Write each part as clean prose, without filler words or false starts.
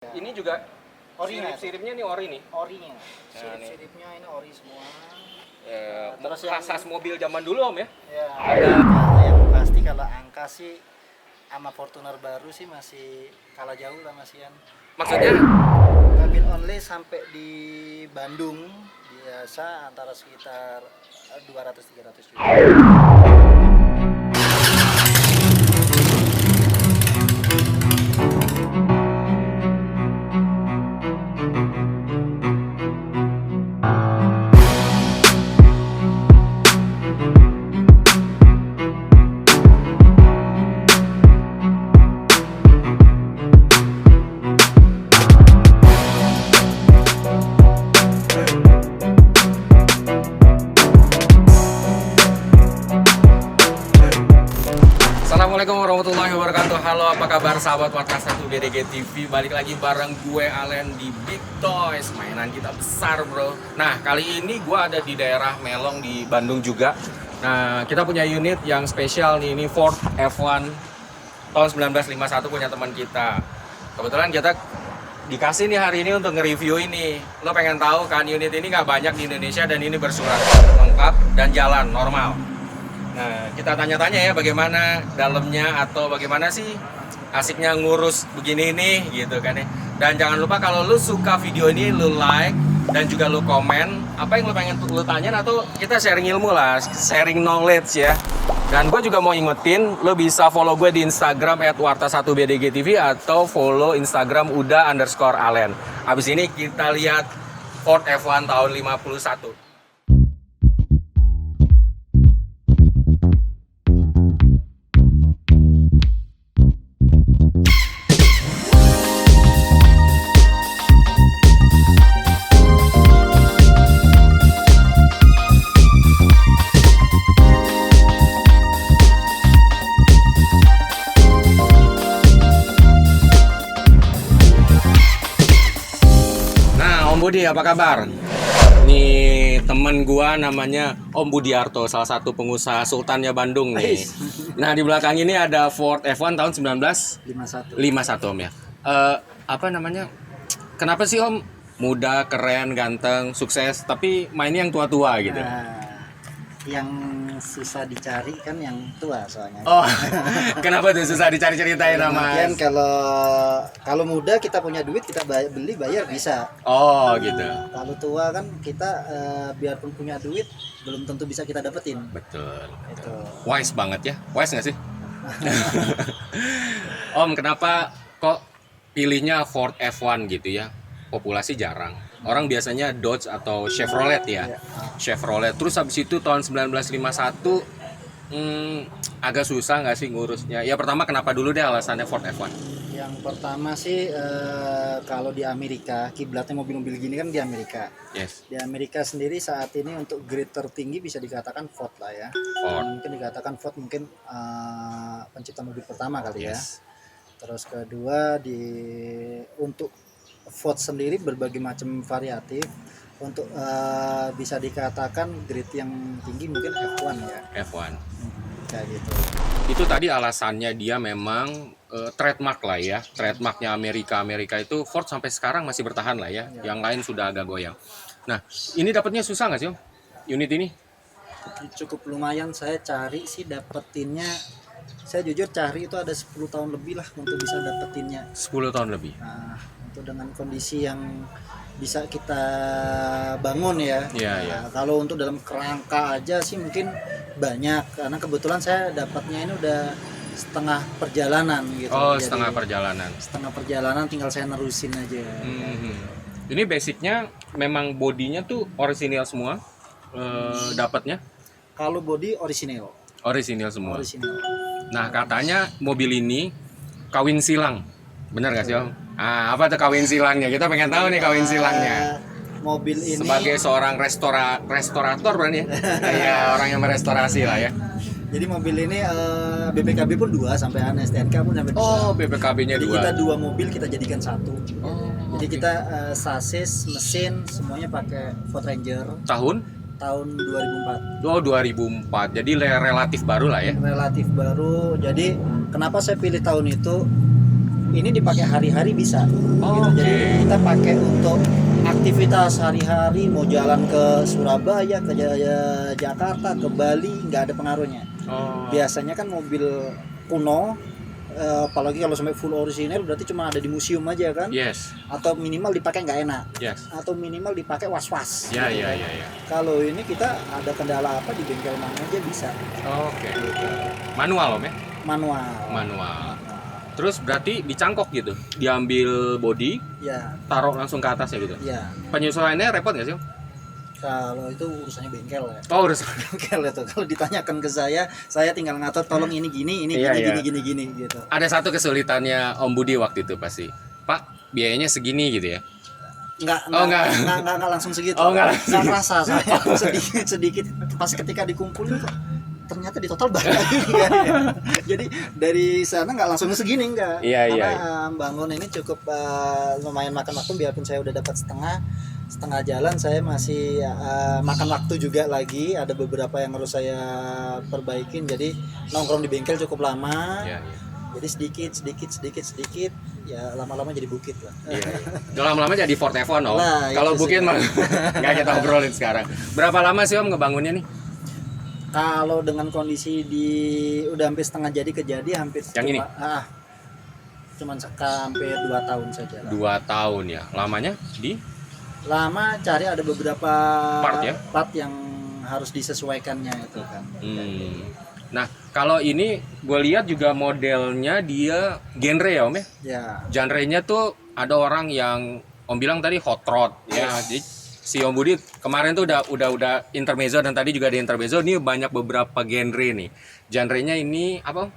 Ini juga Orinya, sirip-siripnya nih ori nih. orinya. Nah, nih. Sirip-siripnya ini ori semua. Terus yang- khas mobil zaman dulu om ya? Ya, yang pasti kalau angka sih sama Fortuner baru sih masih kalah jauh lah masian. Maksudnya? Cabin only sampai di Bandung biasa antara sekitar 200-300 juta. Assalamualaikum warahmatullahi wabarakatuh. Halo, apa kabar sahabat Warta 1 BDG TV? Balik lagi bareng gue Alen di Big Toys. Mainan kita besar bro. Nah, kali ini gue ada di daerah Melong di Bandung juga. Nah, kita punya unit yang spesial nih. Ini Ford F1 tahun 1951 punya teman kita. Kebetulan kita dikasih nih hari ini untuk nge-review ini. Lo pengen tahu kan, unit ini nggak banyak di Indonesia dan ini bersurat lengkap dan jalan normal. Nah, kita tanya-tanya ya bagaimana dalamnya atau bagaimana sih asiknya ngurus begini nih gitu kan ya. Dan jangan lupa kalau lu suka video ini lu like dan juga lu komen apa yang lu pengen lu tanya atau kita sharing ilmu lah, sharing knowledge ya. Dan gue juga mau ingetin lu bisa follow gue di Instagram @warta1bdgtv atau follow Instagram uda_alen. Habis ini kita lihat Ford F1 tahun 51. Om Budi, apa kabar? Nih temen gua namanya Om Budiarto, salah satu pengusaha sultannya Bandung nih. Nah di belakang ini ada Ford F1 tahun 1951 51. Om ya. Apa namanya? Kenapa sih Om muda, keren, ganteng, sukses, tapi mainnya yang tua-tua gitu? Yang susah dicari kan yang tua soalnya. Oh, kenapa tuh susah dicari ceritain nama? Kemudian kalau muda kita punya duit kita beli bayar bisa. Oh gitu. Kalau tua kan kita biarpun punya duit belum tentu bisa kita dapetin. Betul. Itu. Wise banget ya, wise nggak sih? Om, kenapa kok pilihnya Ford F1 gitu ya? Populasi jarang. Orang biasanya Dodge atau Chevrolet ya. Chevrolet. Terus habis itu tahun 1951 agak susah nggak sih ngurusnya? Ya pertama kenapa dulu deh alasannya Ford F1? Yang pertama sih kalau di Amerika kiblatnya mobil-mobil gini kan di Amerika. Yes. Di Amerika sendiri saat ini untuk grade tertinggi bisa dikatakan Ford lah ya. Ford. Mungkin dikatakan Ford mungkin pencipta mobil pertama kali ya. Yes. Terus kedua untuk Ford sendiri berbagai macam variatif. Untuk bisa dikatakan grade yang tinggi mungkin F1 ya. F1. Kayak gitu. Itu tadi alasannya dia memang trademark lah ya. Trademarknya Amerika itu Ford sampai sekarang masih bertahan lah ya. Yang lain sudah agak goyang. Nah, ini dapatnya susah nggak sih Om? Unit ini? Cukup lumayan saya cari sih dapetinnya. Saya jujur cari itu ada 10 tahun lebih lah untuk bisa dapetinnya. 10 tahun lebih. Nah, itu dengan kondisi yang bisa kita bangun ya. Iya, Nah, iya. kalau untuk dalam kerangka aja sih mungkin banyak karena kebetulan saya dapatnya ini udah setengah perjalanan gitu. Oh, Jadi, setengah perjalanan. setengah perjalanan tinggal saya nerusin aja. Ini basicnya memang bodinya tuh orisinil semua. Dapatnya Kalau body orisinil. orisinil semua. Orisinil. Nah, katanya mobil ini kawin silang. Benar gak sih Om? Ah, apa tuh kawin silangnya? Kita pengen tahu nih kawin silangnya. Mobil ini Sebagai seorang restorator berarti ya? Ya, orang yang merestorasi lah ya. jadi mobil ini BPKB pun 2 sampai STNK pun sampai 2. Oh, BPKB-nya Jadi 2. kita 2 mobil kita jadikan satu. Oh, Jadi kita sasis, mesin semuanya pakai Ford Ranger tahun? tahun 2004. Oh, 2004. Jadi relatif baru lah ya. Relatif baru. Jadi kenapa saya pilih tahun itu? ini dipakai hari-hari bisa. Oh, Gitu. Jadi kita pakai untuk aktivitas hari-hari, mau jalan ke Surabaya, ke Jakarta, ke Bali, nggak ada pengaruhnya. Oh. Biasanya kan mobil kuno, apalagi kalau sampai full orisinil berarti cuma ada di museum aja kan, Yes. atau minimal dipakai nggak enak, Yes. atau minimal dipakai was-was. Ya, gitu ya, kan. ya, ya. Kalau ini kita ada kendala apa di bengkel mana aja bisa. Oke. Manual Om ya? Manual. Manual. Terus berarti dicangkok gitu, diambil body, Ya, taruh langsung ke atas ya gitu. ya. Penyesuaiannya repot nggak sih Om? Kalau itu urusannya bengkel ya. Oh, udah. Bengkel itu. Kalau ditanyakan ke saya tinggal ngatur, tolong ini gini, ini Iya, iya. gini gitu. Ada satu kesulitannya Om Budi waktu itu pasti. Pak, biayanya segini gitu ya? Enggak langsung segitu. Oh, enggak langsung. Enggak kerasa saya sedikit pas ketika dikumpulin kok ternyata di total banyak juga ya. Jadi dari sana nggak langsung segini enggak. Iya, iya. Karena bangun ini cukup lumayan makan waktu, biarpun saya udah dapat setengah jalan, saya masih makan waktu juga lagi, ada beberapa yang harus saya perbaikin, jadi nongkrong di bengkel cukup lama. Iya, iya. Jadi sedikit ya lama-lama jadi bukit lah. Iya, iya. Udah lama-lama jadi Fort Evon Om. Nah, Kalau itu bukit sih. mah nggak kita obrolin sekarang. Berapa lama sih Om ngebangunnya nih? Kalau dengan kondisi udah hampir setengah jadi hampir Yang ini? cuman hampir 2 tahun saja lah. 2 tahun ya. Lamanya di? Lama cari, ada beberapa Part ya? part yang harus disesuaikannya itu kan. Nah, kalau ini gue lihat juga modelnya dia genre ya Om ya? Ya. Genre-nya tuh ada orang yang Om bilang tadi hot rod ya. Jadi si Om Budi kemarin tuh udah intermezzo, dan tadi juga ada intermezzo. Ini banyak beberapa genre nih. Genre-nya ini apa Om?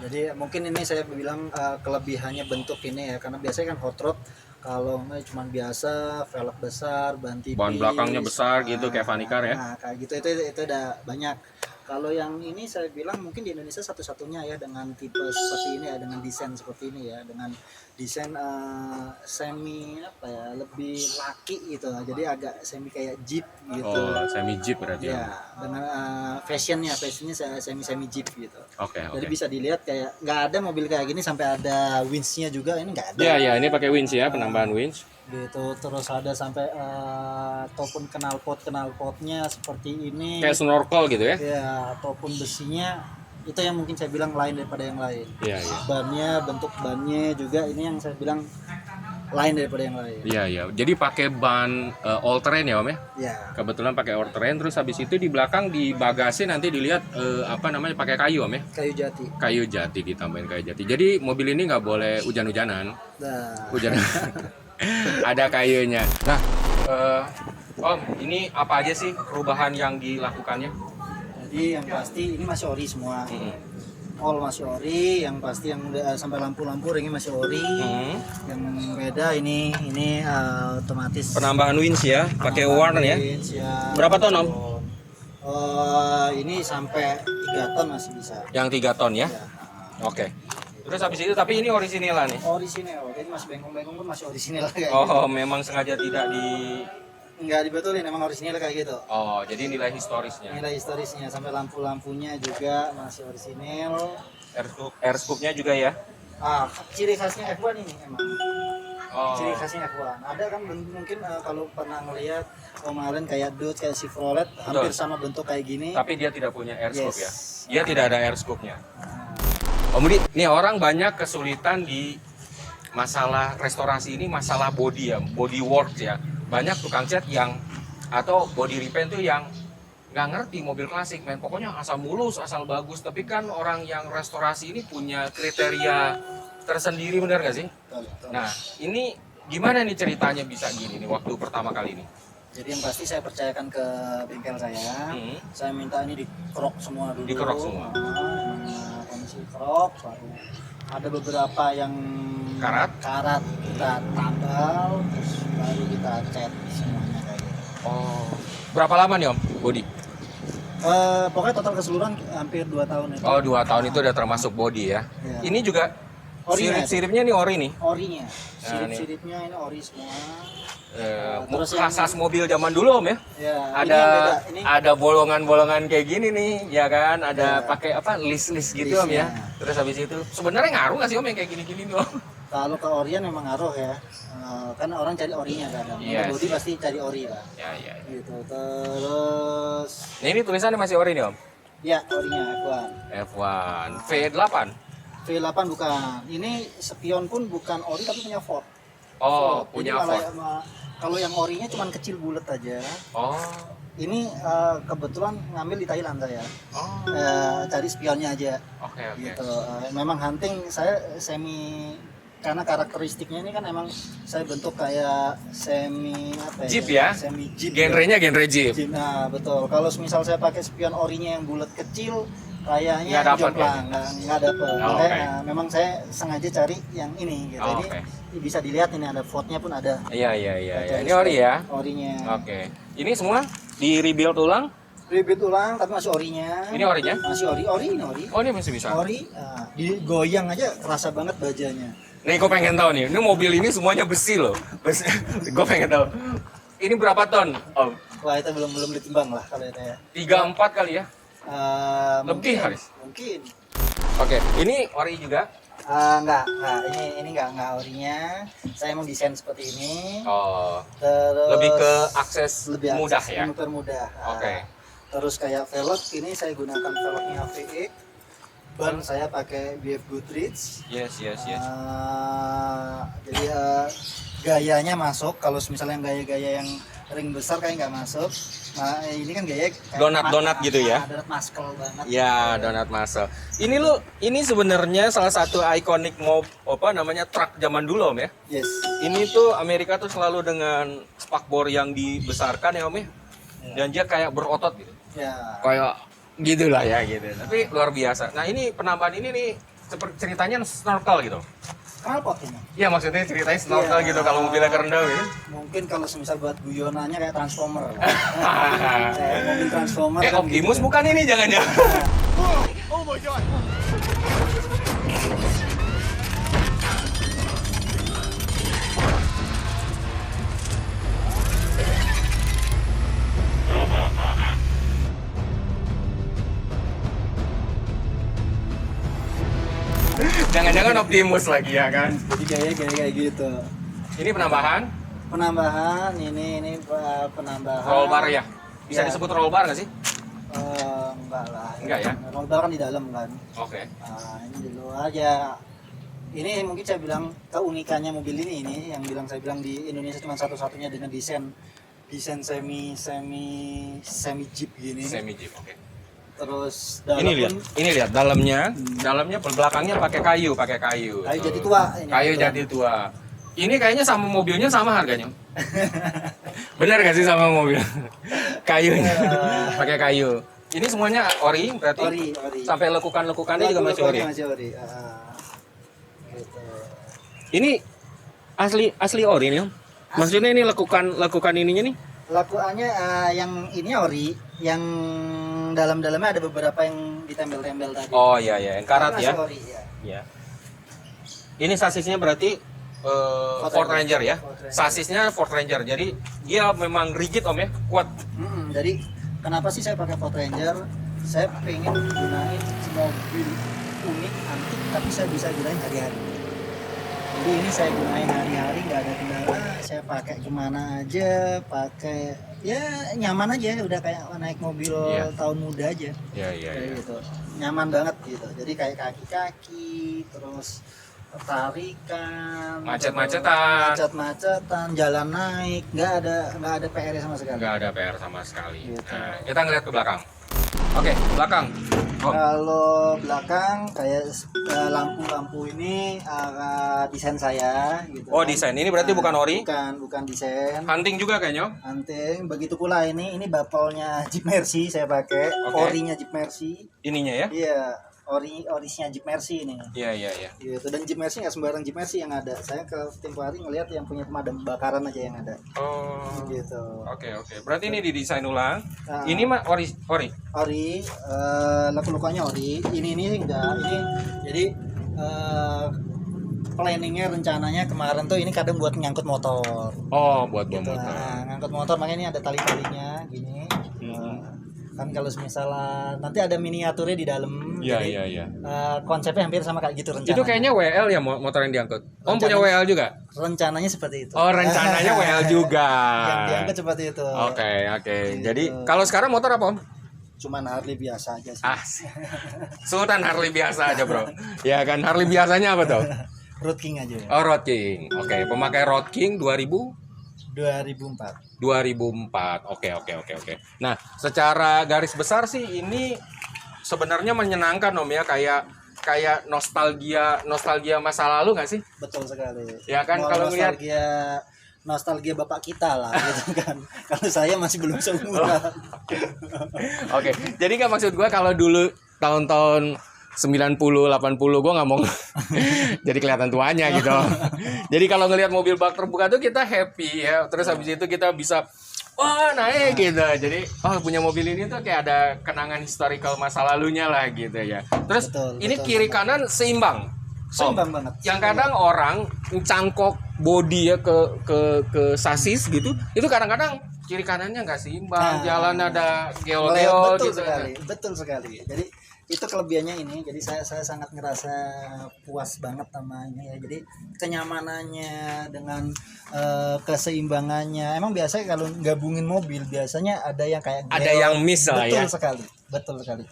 Jadi mungkin ini saya bilang kelebihannya bentuk ini ya, karena biasanya kan hot rod kalau nggak cuma biasa velg besar, ban tipis, Ban belakangnya besar gitu kayak Vanikar ya. Nah, kayak gitu itu udah banyak. Kalau yang ini saya bilang mungkin di Indonesia satu-satunya ya dengan tipe seperti ini ya, dengan desain seperti ini ya, dengan desain semi apa ya, lebih laki gitu. Jadi agak semi kayak Jeep gitu. Oh, semi Jeep berarti Ya, ya. dengan fashionnya semi jeep gitu. Oke, Jadi oke. bisa dilihat kayak nggak ada mobil kayak gini sampai ada winch-nya juga, ini nggak ada. Ya, ya, ini pakai winch ya, penambahan winch. Gitu, terus ada sampai ataupun knalpotnya seperti ini. Kayak snorkel gitu ya. Ya, ataupun besinya itu yang mungkin saya bilang lain daripada yang lain. Iya, iya. Bentuk bannya juga ini yang saya bilang lain daripada yang lain. Iya, iya. Jadi pakai ban all terrain ya Om ya. Ya. Kebetulan pakai all terrain, terus habis itu di belakang di bagasi nanti dilihat apa namanya, pakai kayu Om ya. Kayu jati. Kayu jati, ditambahin kayu jati. Jadi mobil ini nggak boleh hujan-hujanan. Nah, Hujan. Ada kayunya. Nah, Om, ini apa aja sih perubahan yang dilakukannya? jadi yang pasti ini masih ori semua. All masih ori, yang pasti yang udah sampai lampu-lampu ringnya masih ori. Yang beda ini otomatis Penambahan winch ya, pakai warn ya. winch ya. Berapa ton Om? Ini sampai 3 ton masih bisa. Yang 3 ton ya. Ya. Oke. Terus habis itu, tapi ini orisinil nih. Orisinil, ini masih bengkong-bengkong pun masih orisinil kayak gitu. Oh, memang sengaja tidak di. Nggak dibetulin, emang orisinil kayak gitu. Oh, jadi nilai historisnya. Nilai historisnya sampai lampu-lampunya juga masih orisinil. Air scoop-nya juga ya. Ciri khasnya F1 ini emang. Oh. Ciri khasnya F1. Ada kan mungkin kalau pernah ngelihat kemarin kayak Dodge, kayak Chevrolet hampir sama bentuk kayak gini. Tapi dia tidak punya air scoop Yes. ya. Dia tidak ada air scoop-nya. Nah, Om Budi, nih orang banyak kesulitan di masalah restorasi ini, masalah body ya, body work ya. Banyak tukang cat yang atau body repaint tuh yang nggak ngerti mobil klasik, men. Pokoknya asal mulus, asal bagus. Tapi kan orang yang restorasi ini punya kriteria tersendiri, benar nggak sih? betul. Nah, ini gimana nih ceritanya bisa gini nih waktu pertama kali ini? Jadi yang pasti saya percayakan ke bengkel saya. Saya minta ini dikerok semua dulu. Dikerok semua. Kondisi kerok, baru ada beberapa yang Karat kita tambal, terus baru kita cat semuanya kayak gitu. Oh, berapa lama nih Om body? Pokoknya total keseluruhan hampir 2 tahun itu. Oh, 2 tahun itu udah termasuk body ya. Iya. Ini juga Orinya. sirip-siripnya nih ori nih. Orinya, Nah, sirip-siripnya ini ori semua. Terus Terus yang- khas mobil zaman dulu Om ya. Ya, Ada ini yang beda. Ini ada bolongan-bolongan kayak gini nih, ya kan? Ada Ya. pakai apa? List-list gitu Om ya. Listnya. Terus habis itu sebenarnya ngaruh nggak sih Om yang kayak gini-gini nih Om? Kalau ke orian memang ngaruh ya. Kan orang cari orinya kan. Iya Body sih. pasti cari ori lah. Ya, ya. Gitu. Terus Nah, ini tulisannya masih ori nih, Om. ya orinya F1. F1 V8. V8 bukan. Ini spion pun bukan ori tapi punya Ford. Oh, Jadi punya kalau Ford. kalau yang orinya cuman kecil bulat aja. Oh. Ini kebetulan ngambil di Thailand saya. Oh. Cari spionnya aja. Oke, oke. Gitu. Memang hunting saya semi karena karakteristiknya ini kan emang saya bentuk kayak semi apa Jeep ya? Semi jeep. Genrenya genre Jeep. Jeep. Nah, betul. Kalau misal saya pakai spion orinya yang bulat kecil kayaknya Nggak dapet jomplang, nggak dapet. Oh, Makanya, oke. memang saya sengaja cari yang ini gitu. Oh, Jadi bisa dilihat ini ada Ford-nya pun ada. Iya, iya, iya. Saya cari Ini ori ya? Orinya. Oke. Ini semua di rebuild ulang? Repeat ulang tapi masih orinya. Ini orinya? Masih ori, ini ori. Oh, ini masih bisa. Ori, digoyang aja kerasa banget bajanya. Nih, gue pengen tahu nih. Ini mobil ini semuanya besi loh. Gue pengen tahu. Ini berapa ton, Om? Wah, itu belum ditimbang lah kalau itu ya. 3-4 kali ya? Mungkin, Lebih, Haris? Mungkin. Oke. Ini ori juga? Enggak, ini enggak orinya. Saya mau desain seperti ini. Oh. Terus Lebih ke akses lebih mudah akses, ya? Mempermudah. Oke. Terus kayak velg ini saya gunakan velgnya VX. Ban saya pakai BF Goodrich. Yes, yes, yes. Jadi gayanya masuk. Kalau misalnya gaya-gaya yang ring besar kayak nggak masuk. Nah, ini kan gaya kayak Donat-donat gitu ya? Donat maskel banget. Ya, donat muscle. Ini sebenarnya salah satu ikonik truk zaman dulu, Om ya. Yes. Ini tuh Amerika tuh selalu dengan spakbor yang dibesarkan ya, Om ya. Dan dia kayak berotot gitu. Ya. Kayak gitulah ya gitu. Tapi luar biasa. Nah, ini penambahan ini nih seperti ceritanya snorkel gitu. Knalpot ini. Iya, maksudnya ceritanya snorkel Iya. gitu kalau mobilnya kerendam gitu. Mungkin kalau semisal buat guyonannya kayak Transformer. Kayak mobil Transformer. kan Optimus gitu. bukan ini jangan-jangan. Jangan-jangan Optimus lagi ya kan? Jadi gaya kayak gitu. Ini penambahan Penambahan ini penambahan. roll bar ya? Bisa Ya. disebut roll bar nggak sih? Enggak lah. Enggak ya? Roll bar kan di dalam kan. Oke. Ini dulu aja. Ini mungkin saya bilang keunikannya mobil ini yang saya bilang di Indonesia cuma satu-satunya dengan desain semi jeep gini. Semi jeep. Oke. Terus Ini lihat dalamnya belakangnya pakai kayu. kayu Tuh. jati tua ini. Kayu jati tua. Ini kayaknya sama mobilnya sama harganya. Benar nggak sih sama mobil? Kayunya pakai kayu. Ini semuanya ori berarti? Ori. Sampai lekukan-lekukannya juga masih ori. Masih ori. Gitu. Ini asli ori nih, Om? Maksudnya ini lekukan ininya nih? Lakuannya yang ini ori, yang dalamnya ada beberapa yang ditempel-tempel tadi. Oh iya ya, yang karat Masih ya. ori, ya. Ya. Ini sasisnya berarti Ford Ranger ya. Ford Ranger. Sasisnya Ford Ranger. Jadi dia memang rigid, Om ya, kuat. Jadi kenapa sih saya pakai Ford Ranger? Saya pengen gunain mobil unik antik tapi saya bisa gunain hari-hari. Jadi ini saya gunain hari-hari, nggak ada kendala. Saya pakai kemana aja, pakai ya nyaman aja, udah kayak naik mobil tahun muda aja. Iya, iya, Kayak iya. gitu. Nyaman banget gitu. Jadi kayak kaki-kaki, terus tarikan, macet-macetan, jalan naik, nggak ada PR sama sekali. Nggak ada PR sama sekali. Gitu. Nah, kita ngeliat ke belakang. Oke, belakang. Oh, Kalau belakang kayak lampu-lampu ini desain saya gitu. oh desain. Ini berarti bukan ori? Bukan desain. Hunting juga kayaknya. Hunting. Begitu pula ini bapelnya Jeep Mercy saya pakai. Oke. Orinya Jeep Mercy. Ininya ya? Iya, orisnya Jeep Mercy ini. Iya, iya, iya. Gitu. Dan Jeep Mercy nggak sembarang Jeep Mercy yang ada. Saya ke tempo hari ngelihat yang punya pemadam kebakaran aja yang ada. Oh. Gitu. Oke, oke. Berarti ini didesain ulang. Nah. Ini mah ori. Ori, luka-lukanya ori. Ini enggak. Ini jadi planningnya rencananya kemarin tuh ini kadang buat ngangkut motor. Oh, buat bawa Gitu. motor. Ngangkut motor makanya ini ada tali-talinya gini. Kan kalau misalnya nanti ada miniaturnya di dalam. Iya, jadi, iya, iya. Konsepnya hampir sama kayak gitu rencananya. Itu kayaknya WL ya motor yang diangkut. Om punya Rencananya- WL juga? Rencananya seperti itu. Oh, rencananya WL juga. Yang diangkat seperti itu. Oke. Gitu. Jadi kalau sekarang motor apa, Om? Cuman Harley biasa aja sih. Sultan Harley biasa aja, Bro. Ya kan, Harley biasanya apa tuh? Road King aja. Oh, Road King. Oke, pemakai Road King 2004. 2004. Oke. Nah, secara garis besar sih ini sebenarnya menyenangkan, Om ya, kayak nostalgia masa lalu nggak sih? Betul sekali. Ya kan, Mau kalau ngelihat nostalgia bapak kita lah gitu kan. Kalau saya masih belum seumuran. Oke, jadi kan maksud gua kalau dulu tahun-tahun 90, 80 gua nggak mau jadi kelihatan tuanya gitu. Jadi kalau ngelihat mobil bak terbuka tuh kita happy ya. Terus habis itu kita bisa wah naik gitu. Jadi punya mobil ini tuh kayak ada kenangan historical masa lalunya lah gitu ya. Terus ini betul. kiri kanan seimbang. Seimbang banget. Yang kadang orang cangkok bodi ya ke sasis gitu, itu kadang-kadang kiri kanannya nggak seimbang, jalan ada geol-geol betul gitu. sekali, betul sekali. Jadi itu kelebihannya ini. Jadi saya sangat ngerasa puas banget sama ini ya. Jadi kenyamanannya dengan keseimbangannya. Emang biasanya kalau gabungin mobil biasanya ada yang kayak Ada yang miss lah ya. Betul sekali.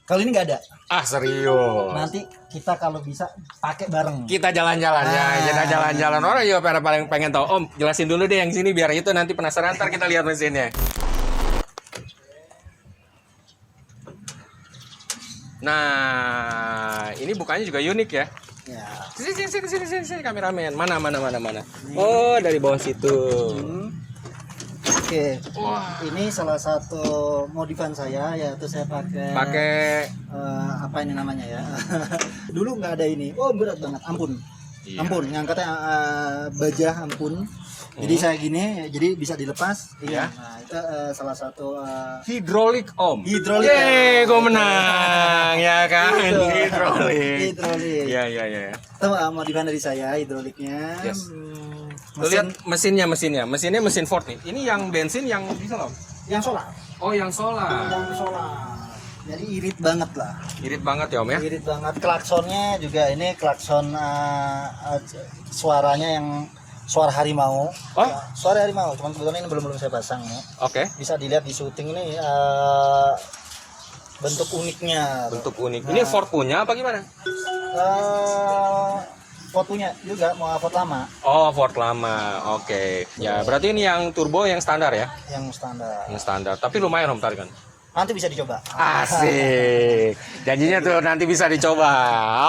Kalau ini nggak ada. Serius. Nanti kita kalau bisa pakai bareng. Kita jalan-jalan ya, kita jalan-jalan. Orang ya pada paling pengen tahu. Om, jelasin dulu deh yang sini biar itu nanti penasaran, ntar kita lihat mesinnya. Nah, ini bukannya juga unik ya. Ya. Sini kameramen. Mana. Oh, dari bawah situ. Oke. Ini salah satu modifan saya, yaitu saya pakai apa ini namanya ya. Dulu nggak ada ini. Oh, berat banget. Ampun. Iya. Ampun, ngangkatnya baja ampun. Jadi saya gini, jadi bisa dilepas. Iya. Nah, itu salah satu Hidrolik, Om. Hidrolik. Yeay, gue menang. Ya kan? Itu. Hidrolik. Hidrolik. Iya. Itu modifan dari saya hidroliknya. Yes. Lu lihat mesinnya mesin Ford nih. Ini yang bensin yang diesel, Om? Yang solar. Oh, yang solar. Yang solar. Jadi irit banget lah. Irit banget ya, Om ya? Irit banget. Klaksonnya juga ini klakson suaranya yang suara harimau. Oh? Suara harimau. Cuman kebetulan ini belum saya pasang ya. Oke. Bisa dilihat di syuting ini bentuk uniknya. Bentuk unik. Ini Ford punya apa gimana? Ford punya juga, mau Ford lama. Oh, Ford lama. Oke. Ya, berarti ini yang turbo yang standar ya? Yang standar. Yang standar. Tapi lumayan, Om, tarikan. Nanti bisa dicoba. Asik. Janjinya tuh nanti bisa dicoba.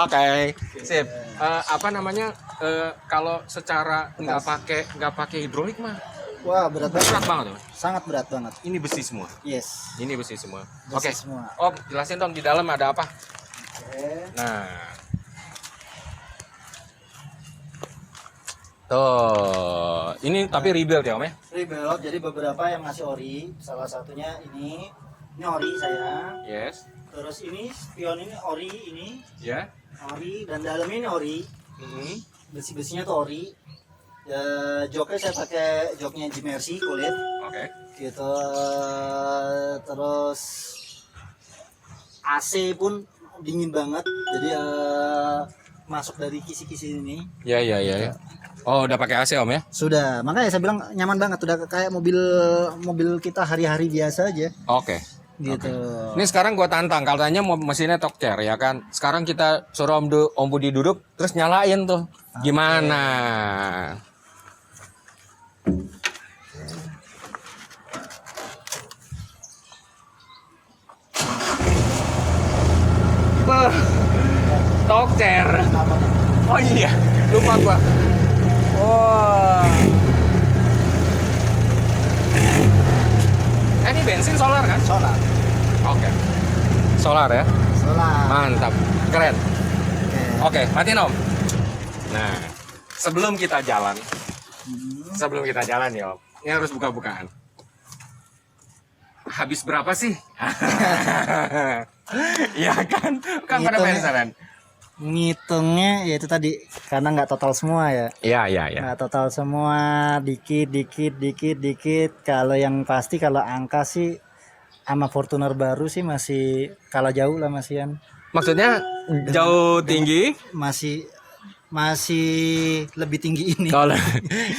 Oke. Sip. Apa namanya? Kalau secara nggak pakai hidrolik mah Wah, berat banget. berat banget, Om. Sangat berat banget. Ini besi semua. Yes. Ini besi semua. Besi Oke. semua. Om, jelasin dong di dalam ada apa? Oke. Nah. Tuh, ini tapi rebuild ya, Om ya? Rebuild, jadi beberapa yang masih ori. Salah satunya ini ori saya. Yes. Terus ini spion ini ori ini. Ya. Ori dan dalamnya ini ori. Besi-besinya tuh ori. Ya, joknya saya pakai joknya Mercy kulit Oke. gitu. Terus AC pun dingin banget, jadi masuk dari kisi-kisi ini. Ya. Oh, udah pakai AC, Om ya? Sudah, makanya saya bilang nyaman banget, udah kayak mobil kita hari-hari biasa aja Oke. gitu. Ini sekarang gua tantang, katanya mesinnya Tokcer ya kan. Sekarang kita suruh Om Budi duduk terus nyalain tuh. Gimana? Tokcer. Oh iya, lupa gua. Wah. Ini bensin solar kan? Solar. Oke. Solar ya? Solar. Mantap. Keren. Oke. Oke, matiin, Om. Nah, sebelum kita jalan ya, Om. Ini harus buka-bukaan. Habis berapa sih? Iya kan? Kan pada penasaran. Ngitungnya ya itu tadi karena nggak total semua ya. Iya. Nggak total semua, dikit. Kalau yang pasti kalau angka sih Sama Fortuner baru sih masih kalah jauh lah Mas Ian. Maksudnya jauh tinggi? Masih lebih tinggi ini. Kalau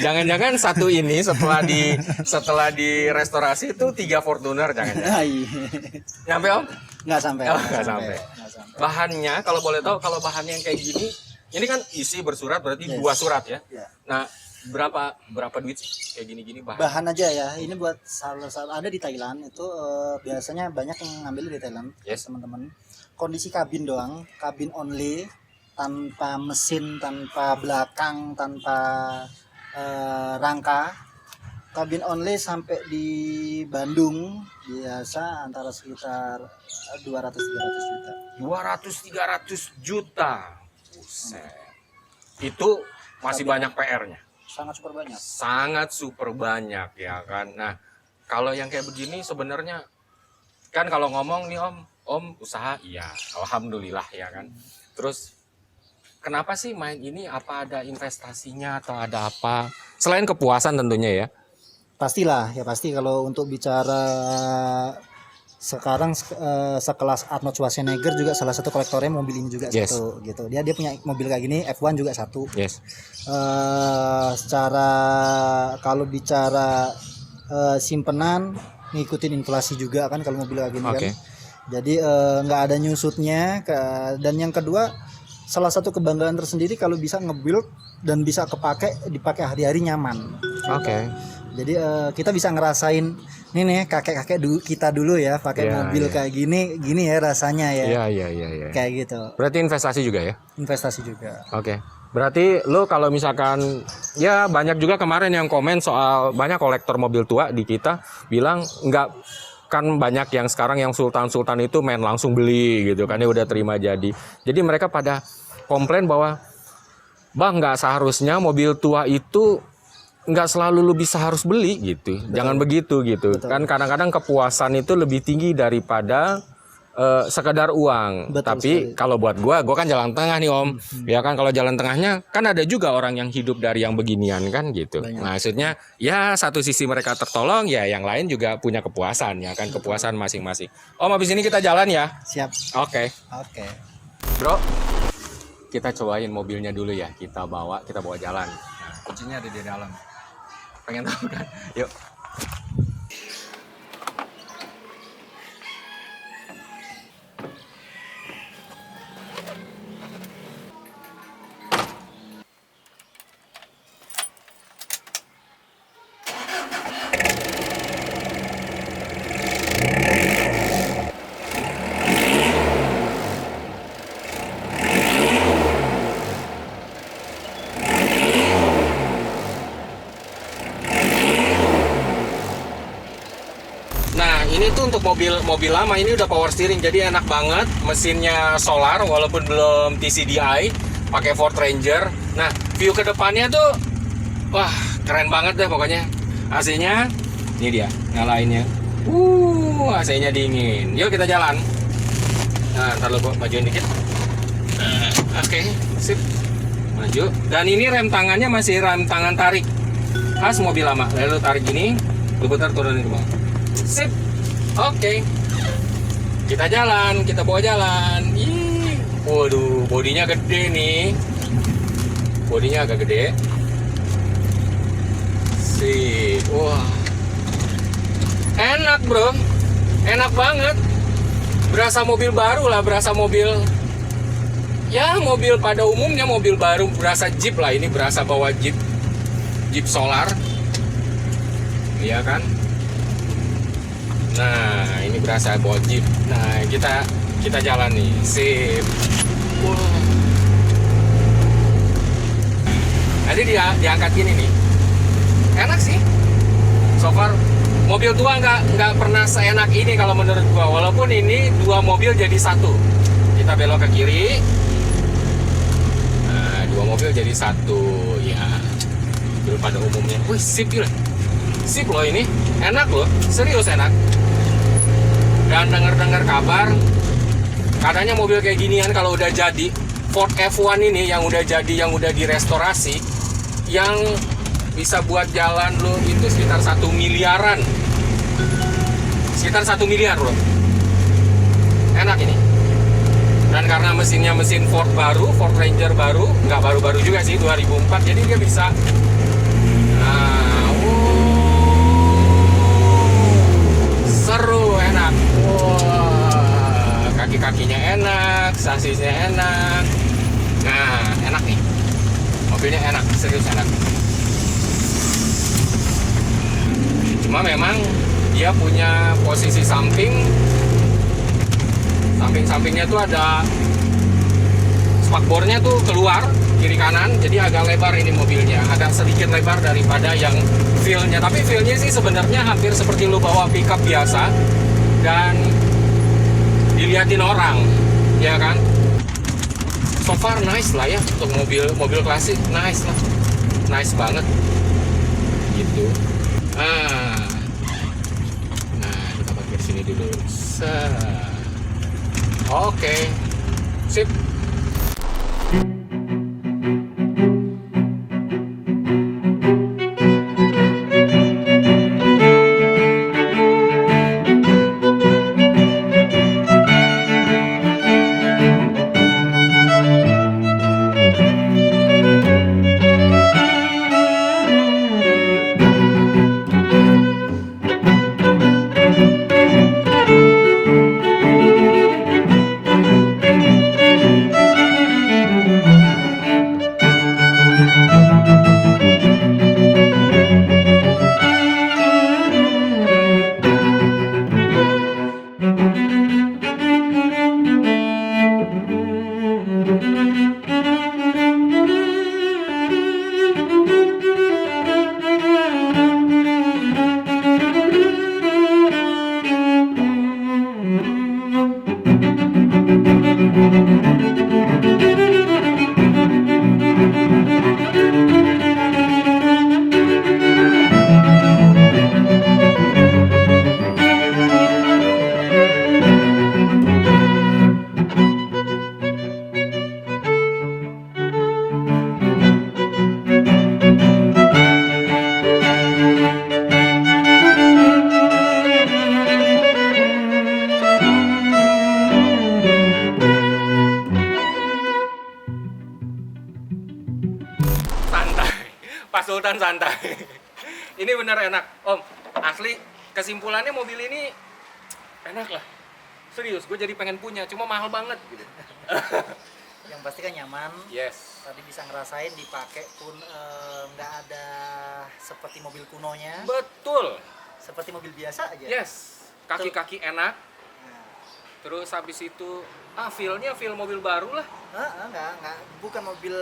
jangan-jangan satu ini setelah di restorasi itu 3 Fortuner jangan-jangan. Nyampe Om? Nggak sampai. Oh, nggak sampai. Bahannya kalau boleh tahu, kalau bahannya yang kayak gini, ini kan isi bersurat berarti 2 surat ya. Nah, berapa duit sih kayak gini-gini bahan? Bahan aja ya. Ini buat salah ada di Thailand itu biasanya banyak yang ngambil di Thailand. Yes. Teman-teman. Kondisi kabin doang, kabin only, tanpa mesin, tanpa belakang, tanpa rangka. Kabin only sampai di Bandung biasa antara sekitar 200-300 juta. 200-300 juta. Buset. Itu masih banyak PR-nya. Sangat super banyak. Sangat super banyak ya kan. Nah, kalau yang kayak begini sebenarnya kan kalau ngomong nih Om usaha, iya, alhamdulillah ya kan. Terus kenapa sih main ini? Apa ada investasinya atau ada apa? Selain kepuasan tentunya ya. Pastilah, ya pasti kalau untuk bicara sekarang sekelas Arnold Schwarzenegger juga salah satu kolektornya mobil ini juga. Yes. Satu gitu. Dia punya mobil kayak gini, F1 juga satu. Yes. Secara kalau bicara simpenan ngikutin inflasi juga kan kalau mobil kayak gini kan. Jadi nggak ada nyusutnya. Dan yang kedua, salah satu kebanggaan tersendiri kalau bisa nge-build dan bisa dipakai hari-hari nyaman. Jadi kita bisa ngerasain ini nih kakek-kakek kita dulu ya pakai mobil kayak gini ya rasanya ya. Iya. Kayak gitu. Berarti investasi juga ya? Investasi juga. Berarti lo kalau misalkan ya banyak juga kemarin yang komen soal banyak kolektor mobil tua di kita bilang nggak, kan banyak yang sekarang yang sultan-sultan itu main langsung beli gitu kan, ya udah terima jadi. Jadi mereka pada komplain bahwa bang nggak seharusnya mobil tua itu nggak selalu lu bisa harus beli gitu. Betul. Jangan begitu gitu. Betul. Kan kadang-kadang kepuasan itu lebih tinggi daripada sekedar uang. Betul. Tapi kalau buat gua kan jalan tengah nih Om. Ya kan kalau jalan tengahnya kan ada juga orang yang hidup dari yang beginian kan gitu. Banyak. Maksudnya ya satu sisi mereka tertolong, ya yang lain juga punya kepuasan ya kan. Betul. Kepuasan masing-masing. Om habis ini kita jalan ya. Siap. Oke. Bro, kita cobain mobilnya dulu ya. Kita bawa jalan. Nah, kuncinya ada di dalam. Pengen tahu kan? Yuk. Ini tuh untuk mobil lama, ini udah power steering jadi enak banget, mesinnya solar walaupun belum TCDI, pakai Ford Ranger. Nah, view ke depannya tuh wah, keren banget deh pokoknya. AC-nya ini dia, nyalainnya. AC-nya dingin. Yuk kita jalan. Nah, ntar lu majuin dikit. Oke, sip. Maju. Dan ini rem tangannya masih rem tangan tarik. Khas mobil lama. Lalu tarik gini, lu putar turunin ke bawah. Sip. Oke. Kita jalan, kita bawa jalan. Ih, waduh, bodinya gede nih. Bodinya agak gede. Sip. Wah. Enak, Bro. Enak banget. Berasa mobil baru lah, berasa mobil. Ya, mobil pada umumnya mobil baru, berasa Jeep lah, ini berasa bawa Jeep. Jeep solar. Iya kan? Nah, ini berasa bawa Jeep. Nah, kita jalan nih. Sip. Wow. Jadi diangkat gini nih. Enak sih. So far mobil tua nggak pernah seenak ini kalau menurut gua. Walaupun ini 2 mobil jadi 1. Kita belok ke kiri. Nah, 2 mobil jadi 1. Ya. Mobil pada umumnya. Wih, sip ya. Sip loh ini. Enak loh. Serius enak. Dan dengar kabar katanya mobil kayak ginian kalau udah jadi Ford F1 ini yang udah jadi, yang udah direstorasi, yang bisa buat jalan lo itu sekitar 1 miliaran. 1 sekitar 1 miliar bro. Enak ini. Dan karena mesinnya mesin Ford baru, Ford Ranger baru, nggak baru-baru juga sih, 2004, jadi dia bisa seru, enak. Wah, kaki-kakinya enak, sasisnya enak. Nah, enak nih. Mobilnya enak, serius enak. Cuma memang dia punya posisi sampingnya tuh ada spakbornya tuh keluar kiri kanan, jadi agak lebar ini mobilnya, agak sedikit lebar daripada yang feel-nya. Tapi feel-nya sih sebenarnya hampir seperti lu bawa pickup biasa dan diliatin orang, ya kan? So far nice lah ya untuk mobil klasik, nice lah, nice banget, gitu. Nah kita parkir sini dulu. Oke, sip. Pak Sultan santai. Ini bener enak, Om. Asli, kesimpulannya mobil ini enak lah. Serius, gue jadi pengen punya, cuma mahal banget gitu. Yang pasti kan nyaman. Yes. Tadi bisa ngerasain dipakai pun nggak ada seperti mobil kunonya. Betul. Seperti mobil biasa aja. Yes. Kaki-kaki enak. Nah, Terus habis itu, feel-nya feel mobil baru lah. enggak, bukan mobil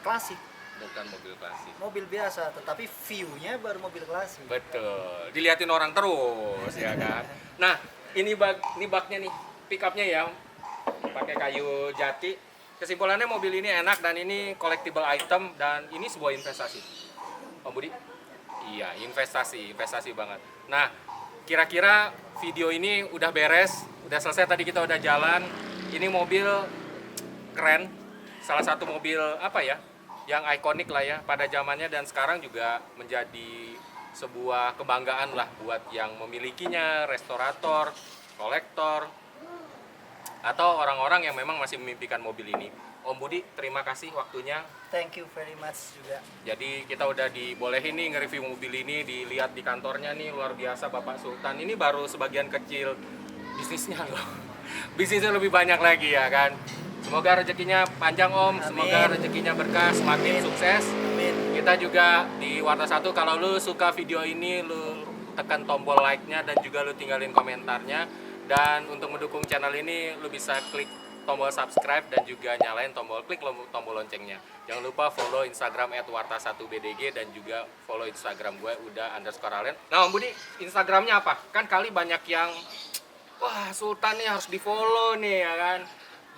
klasik. Bukan mobil klasik. Mobil biasa, tetapi view-nya baru mobil klasik. Betul. Diliatin orang terus, ya kan. Nah, ini baknya nih, pickupnya ya, pakai kayu jati. Kesimpulannya mobil ini enak dan ini collectible item dan ini sebuah investasi. Om Budi? Iya, investasi banget. Nah, kira-kira video ini udah beres, udah selesai, tadi kita udah jalan. Ini mobil keren, salah satu mobil apa ya, yang ikonik lah ya pada zamannya dan sekarang juga menjadi sebuah kebanggaan lah buat yang memilikinya, restorator, kolektor, atau orang-orang yang memang masih memimpikan mobil ini. Om Budi, terima kasih waktunya. Thank you very much juga. Jadi kita udah dibolehin nih nge-review mobil ini, dilihat di kantornya nih, luar biasa Bapak Sultan. Ini baru sebagian kecil bisnisnya loh. Bisnisnya lebih banyak lagi ya kan. Semoga rezekinya panjang Om, semoga rezekinya berkah, semakin sukses. Amin. Kita juga di Warta 1, kalau lu suka video ini, lu tekan tombol like-nya dan juga lu tinggalin komentarnya. Dan untuk mendukung channel ini, lu bisa klik tombol subscribe dan juga nyalain klik tombol loncengnya. Jangan lupa follow Instagram @warta1bdg dan juga follow Instagram gue uda_alen. Nah Om Budi, Instagramnya apa? Kan kali banyak yang, wah Sultan nih harus di follow nih ya kan.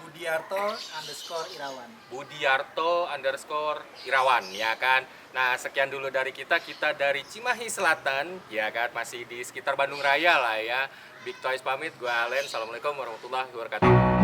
Budiarto_Irawan. Budiarto_Irawan ya kan. Nah sekian dulu dari kita dari Cimahi Selatan ya kan, masih di sekitar Bandung Raya lah ya. Big Toys pamit, gue Alen. Assalamualaikum warahmatullahi wabarakatuh.